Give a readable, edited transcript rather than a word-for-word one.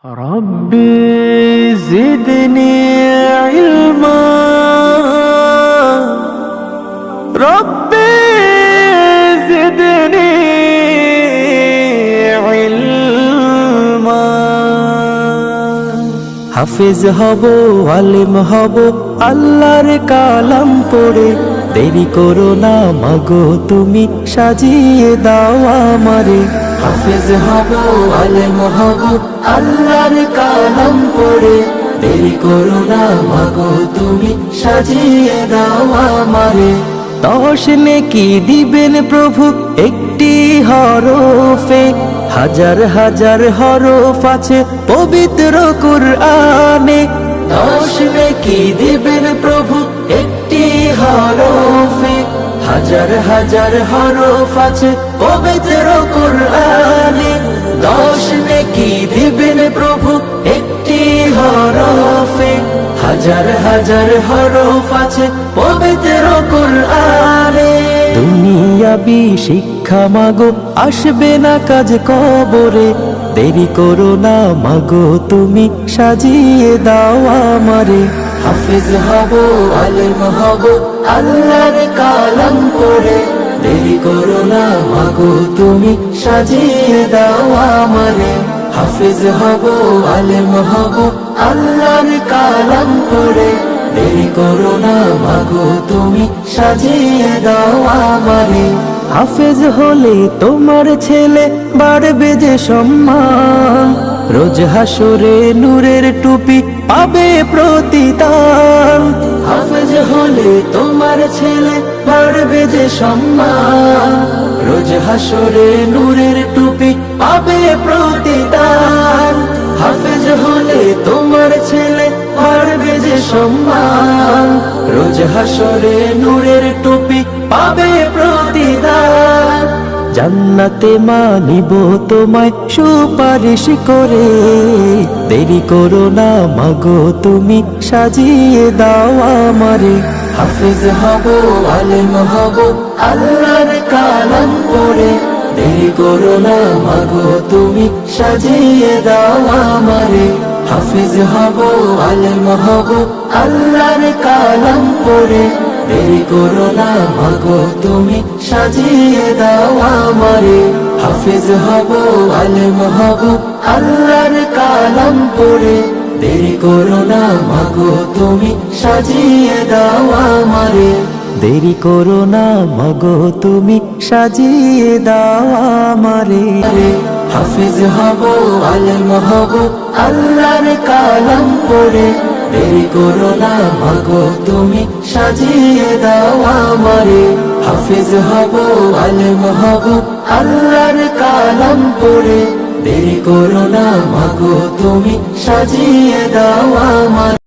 ربي زدني علما ربي زدني علما হাফেজ হব আলিম হব আল্লাহর কালাম পড়ে দেরি করো না মাগো তুমি সাজিয়ে দাও আমারে হাফেজ হব আলিম হব আল্লাহর কালাম পড়ে দেরি করো না মাগো তুমি সাজিয়ে দাও আমারে 10 নেকি দিবেন প্রভু একটি হরফে হাজার হাজার হরফ আছে পবিত্র কুরআনে 10 নেকি দিবেন প্রভু একটি হরফে হাজার হাজার হরফ আছে পবিত্র কুরআনে 10 নেকি দিবেন প্রভু একটি হরফে হাজার হাজার হরফ আছে পবিত্র কুরআনে দুনিয়াবি শিক্ষা মাগো আসবে না কাজ কবরে দেরি করো না মাগো তুমি সাজিয়ে দাও আমারে হাফেজ হব আলিম হব আল্লাহর কালাম পড়ে দেরি করো না মাগো তুমি সাজিয়ে দাও আমারে হাফেজ হব আলিম হব আল্লাহর কালাম পড়ে দেরি করো না মাগো তুমি সাজিয়ে দাও আমারে হাফেজ হলে তোমার ছেলে বাড়বে যে সম্মান রোজ হাসরে নূরের টুপি পাবে প্রতিদান হাফেজ হলে তোমার ছেলে বাড়বে যে সম্মান রোজ হাসরে নূরের টুপি পাবে প্রতিদান হাফেজ হলে তোমার ছেলে বাড়বে যে সম্মান রোজ হাসরে নূরের টুপি পাবে প্রতিদান জান্নাতে মানিব তোমায় সুপারিশ করে দেরি করো না মাগো তুমি সাজিয়ে দাও আমারে হাফেজ হব আলিম হব আল্লাহর কালাম পড়ে দেরি করো না মাগো তুমি সাজিয়ে দাও আমারে হাফেজ হব আলিম হব আল্লাহর কালাম পড়ে দেরি করো না মাগো তুমি সাজিয়ে দাও আমারে হাফেজ হব আলিম হব আল্লাহর কালাম পড়ে দেরি করো না মাগো তুমি সাজিয়ে দাও আমারে দেরি করো না মাগো তুমি সাজিয়ে দাও আমারে হাফেজ হব আলিম হব আল্লাহর কালাম পড়ে দেরি করো না মাগো তুমি সাজিয়ে দাও আমারে হাফেজ হব আলিম হব আল্লাহর কালাম পড়ে দেরি করো না মাগো তুমি সাজিয়ে দাও আমারে।